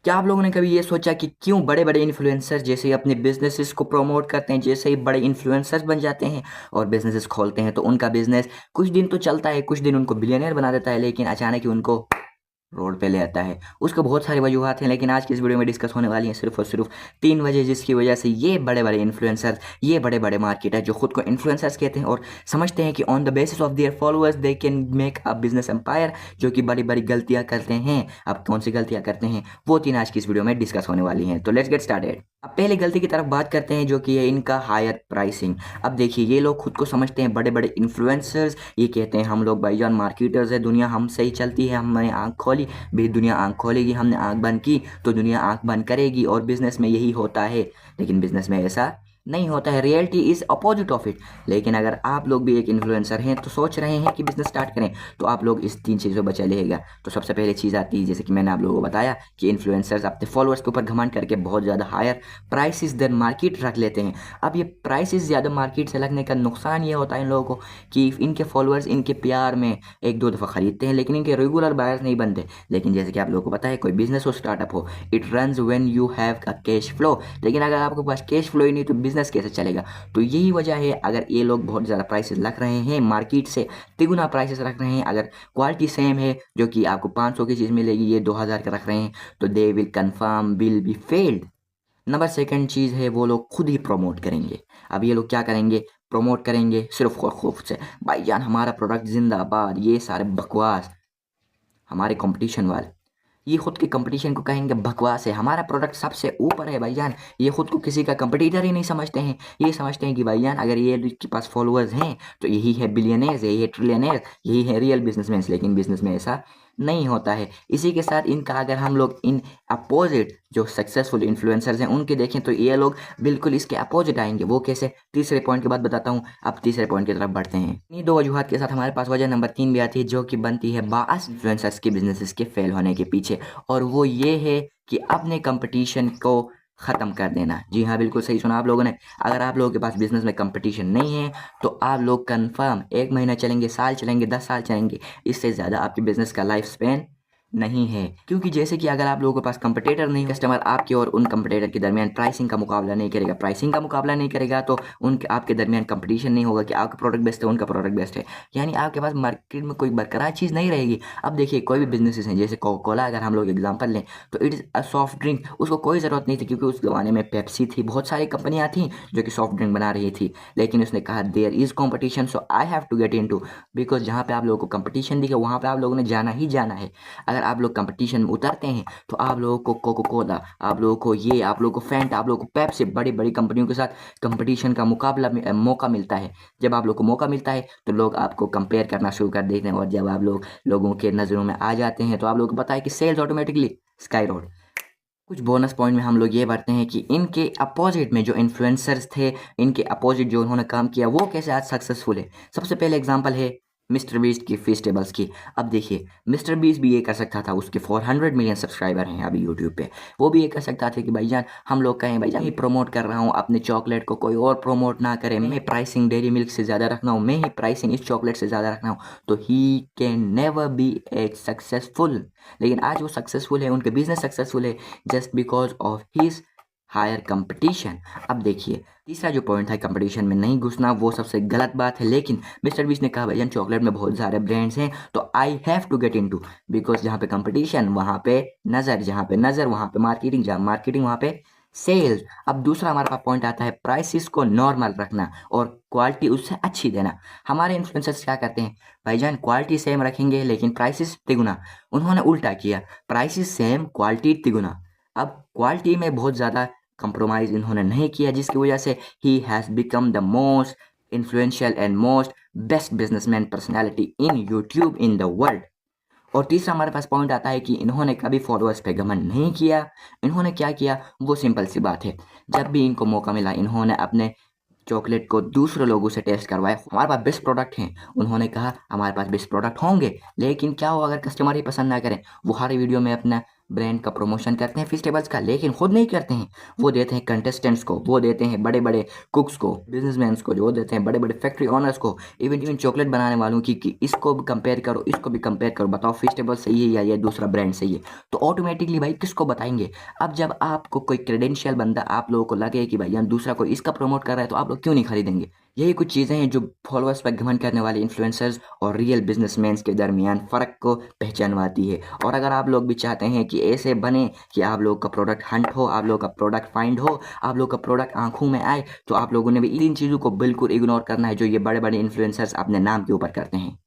क्या आप लोगों ने कभी ये सोचा कि क्यों बड़े बड़े इन्फ्लुएंसर जैसे ही अपने बिजनेसेस को प्रमोट करते हैं, जैसे ही बड़े इन्फ्लुएंसर्स बन जाते हैं और बिजनेसेस खोलते हैं तो उनका बिजनेस कुछ दिन तो चलता है, कुछ दिन उनको बिलियनर बना देता है, लेकिन अचानक ही उनको रोड पे ले आता है। उसके बहुत सारी वजूहत हैं, लेकिन आज की इस वीडियो में डिस्कस होने वाली हैं सिर्फ और सिर्फ तीन वजह, जिसकी वजह से ये बड़े बड़े इन्फ्लुएंसर, ये बड़े बड़े मार्केटर जो खुद को इन्फ्लुएंसर्स कहते हैं और समझते हैं कि on the basis of their followers they can make a business empire, जो कि बड़ी बड़ी गलतियां करते हैं। अब कौन सी गलतियां करते हैं वो तीन आज की इस वीडियो में डिस्कस होने वाली हैं। तो लेट्स गेट स्टार्टेड। अब पहली गलती की तरफ बात करते हैं, जो कि है इनका हायर प्राइसिंग। अब देखिए, ये लोग खुद को समझते हैं बड़े बड़े इन्फ्लुएंसर्स, ये कहते हैं हम लोग भाईजान मार्केटर्स है, दुनिया हमसे ही चलती है, हमने आंख खोली भी दुनिया आंख खोलेगी, हमने आंख बंद की तो दुनिया आंख बंद करेगी, और बिजनेस में यही होता है। लेकिन बिजनेस में ऐसा नहीं होता है, reality is opposite of it. लेकिन अगर आप लोग भी एक इन्फ्लुएंसर हैं तो सोच रहे हैं कि बिजनेस स्टार्ट करें, तो आप लोग इस तीन चीज़ों बचा लेगा। तो सबसे पहले चीज़ आती है, जैसे कि मैंने आप लोगों को बताया कि इन्फ्लुएंसर्स अपने फॉलोअर्स के ऊपर घमंड करके बहुत ज़्यादा हायर प्राइसेस देन मार्केट रख लेते हैं। अब ये प्राइसेस ज़्यादा मार्केट से लगने का नुकसान ये होता है इन लोगों को कि इनके फॉलोअर्स इनके प्यार में एक दो दफ़ा खरीदते हैं, लेकिन इनके रेगुलर बायर्स नहीं बनते। लेकिन जैसे कि आप लोगों को पता है, कोई बिजनेस हो, स्टार्टअप हो, it runs when you have a cash flow. लेकिन अगर आपके पास कैश फ्लो ही नहीं तो बिजनेस कैसे चलेगा? तो यही वजह है, अगर ये लोग बहुत ज़्यादा प्राइसेस रख रहे हैं, मार्केट से तिगुना प्राइसेस रख रहे हैं, अगर क्वालिटी सेम है, जो कि आपको 500 की चीज़ मिलेगी, ये 2000 का रख रहे हैं, तो they will confirm will be failed. Number second चीज़ है, वो लोग खुद ही प्रमोट करेंगे। अब ये लोग क्या करेंगे? प्रमोट करेंगे सिर्फ खौफ से, भाईजान हमारा प्रोडक्ट जिंदाबाद, ये सारे बकवास हमारे कंपटीशन वाले, ये खुद के कंपटीशन को कहेंगे बकवास है, हमारा प्रोडक्ट सबसे ऊपर है भाईजान। ये खुद को किसी का कंपटीटर ही नहीं समझते हैं, ये समझते हैं कि भाईजान अगर ये के पास फॉलोअर्स हैं तो यही है बिलियनर्स, यही है ट्रिलियनर्स, यही है रियल बिजनेसमैन। लेकिन बिजनेस में ऐसा नहीं होता है। इसी के साथ इनका अगर हम लोग इन अपोजिट जो सक्सेसफुल इन्फ्लुएंसर्स हैं उनके देखें तो ये लोग बिल्कुल इसके अपोजिट आएंगे। वो कैसे? तीसरे पॉइंट के बाद बताता हूँ। अब तीसरे पॉइंट की तरफ बढ़ते हैं। इन्हीं दो वजूहत के साथ हमारे पास वजह नंबर 3 भी आती है, जो कि बनती है बास इन्फ्लुएंसर्स के बिजनेसेस के फेल होने के पीछे, और वो ये है कि अपने कंपटीशन को ख़त्म कर देना। जी हाँ, बिल्कुल सही सुना आप लोगों ने। अगर आप लोगों के पास बिजनेस में कंपटीशन नहीं है तो आप लोग कंफर्म 1 महीना चलेंगे, साल चलेंगे, 10 साल चलेंगे, इससे ज़्यादा आपके बिजनेस का लाइफ स्पेन नहीं है। क्योंकि जैसे कि अगर आप लोगों के पास कंपटीटर नहीं, कस्टमर आपके और उन कंपटीटर के दरमियान प्राइसिंग का मुकाबला नहीं करेगा, प्राइसिंग का मुकाबला नहीं करेगा तो उनके आपके दरमियान कंपटीशन नहीं होगा कि आपका प्रोडक्ट बेस्ट है, उनका प्रोडक्ट बेस्ट है, यानी आपके पास मार्केट में कोई बरकरार चीज़ नहीं रहेगी। अब देखिए, कोई भी बिजनेसेस हैं, जैसे कोका कोला अगर हम लोग एग्जाम्पल लें तो it is a soft drink. उसको कोई ज़रूरत नहीं थी, क्योंकि उस ज़माने में पेप्सी थी, बहुत सारी कंपनियाँ थी जो कि सॉफ्ट ड्रिंक बना रही थी। लेकिन उसने कहा there is competition, so I have to get into, because जहाँ पे आप लोगों को कंपटीशन दिखे वहाँ पे आप लोगों ने जाना ही जाना है। अगर आप लोग कंपटीशन में उतरते हैं तो आप लोगों को कोका कोला, आप लोगों को ये, आप लोगों को फैंटा, आप लोगों को पेप्सी, बड़ी बड़ी कंपनियों के साथ कंपटीशन का मुकाबला मौका मिलता है। जब आप लोग को मौका मिलता है तो लोग आपको कंपेयर करना शुरू कर देते हैं, और जब आप लोगों के नज़रों में आ जाते हैं तो आप लोगों को पता है कि सेल्स ऑटोमेटिकली स्काई रोड। कुछ बोनस पॉइंट में हम लोग ये बढ़ते हैं कि इनके अपोजिट में जो इन्फ्लुएंसर्स थे, इनके अपोजिट जो उन्होंने काम किया, वो कैसे आज सक्सेसफुल है। सबसे पहले एग्जांपल है मिस्टर बीस्ट की फेस्टिवल्स की। अब देखिए, मिस्टर बीस्ट भी ये कर सकता था, उसके 400 मिलियन सब्सक्राइबर हैं अभी यूट्यूब पे, वो भी ये कर सकता था कि भाईजान हम लोग कहें भाईजान ही प्रमोट कर रहा हूँ अपने चॉकलेट को, कोई और प्रमोट ना करे, मैं प्राइसिंग डेयरी मिल्क से ज़्यादा रखना हूँ, मैं ही प्राइसिंग इस चॉकलेट से ज़्यादा रखना हूँ, तो ही कैन नेवर बी एक सक्सेसफुल। लेकिन आज वो सक्सेसफुल है, उनके बिजनेस सक्सेसफुल है, just because of his higher competition. अब देखिए, तीसरा जो पॉइंट था कंपटीशन में नहीं घुसना, वो सबसे गलत बात है। लेकिन मिस्टर बीस्ट ने कहा भैया चॉकलेट में बहुत सारे ब्रांड्स हैं तो I have to get into, because जहाँ पे कंपटीशन वहाँ पे नज़र, जहाँ पे नज़र वहाँ पे मार्केटिंग, जहाँ मार्केटिंग वहाँ पे सेल्स। अब दूसरा हमारे पास पॉइंट आता है प्राइसेस को नॉर्मल रखना और क्वालिटी उससे अच्छी देना। हमारे इन्फ्लुएंसर्स क्या करते हैं भाईजान, क्वालिटी सेम रखेंगे लेकिन प्राइसेस तिगुना। उन्होंने उल्टा किया, प्राइसेस सेम क्वालिटी तिगुना। अब क्वालिटी में बहुत ज़्यादा कंप्रोमाइज़ इन्होंने नहीं किया, जिसकी वजह से he has become the most influential and most best businessman personality in YouTube in the world. और तीसरा हमारे पास पॉइंट आता है कि इन्होंने कभी फॉलोअर्स पे घमंड नहीं किया। इन्होंने क्या किया, वो सिंपल सी बात है, जब भी इनको मौका मिला इन्होंने अपने चॉकलेट को दूसरे लोगों से टेस्ट करवाया। हमारे पास बेस्ट प्रोडक्ट हैं, उन्होंने कहा हमारे पास बेस्ट प्रोडक्ट होंगे, लेकिन क्या हो अगर कस्टमर ही पसंद ना करें, वो हर वीडियो में अपना ब्रांड का प्रमोशन करते हैं फेस्टिवल्स का, लेकिन खुद नहीं करते हैं। वो देते हैं कंटेस्टेंट्स को, वो देते हैं बड़े बड़े कुक्स को, बिजनेसमैन को, जो देते हैं बड़े बड़े फैक्ट्री ओनर्स को, इवन इवन चॉकलेट बनाने वालों की कि इसको भी कंपेयर करो, इसको भी कंपेयर करो, बताओ फेस्टिवल सही है या ये दूसरा ब्रांड सही है। तो ऑटोमेटिकली भाई किसको बताएंगे। अब जब आपको कोई क्रेडेंशियल बंदा आप लोगों को लगे कि भाई यार दूसरा कोई इसका प्रमोट कर रहा है तो आप लोग क्यों नहीं खरीदेंगे। यही कुछ चीज़ें हैं जो फॉलोअर्स पर घमंड करने वाले इन्फ्लुएंसर्स और रियल बिजनेसमैन के दरमियान फ़र्क को पहचानवाती है। और अगर आप लोग भी चाहते हैं कि ऐसे बने कि आप लोग का प्रोडक्ट हंट हो, आप लोग का प्रोडक्ट फाइंड हो, आप लोग का प्रोडक्ट आंखों में आए, तो आप लोगों ने भी इन चीज़ों को बिल्कुल इग्नोर करना है जो ये बड़े बड़े इन्फ्लुएंसर्स अपने नाम के ऊपर करते हैं।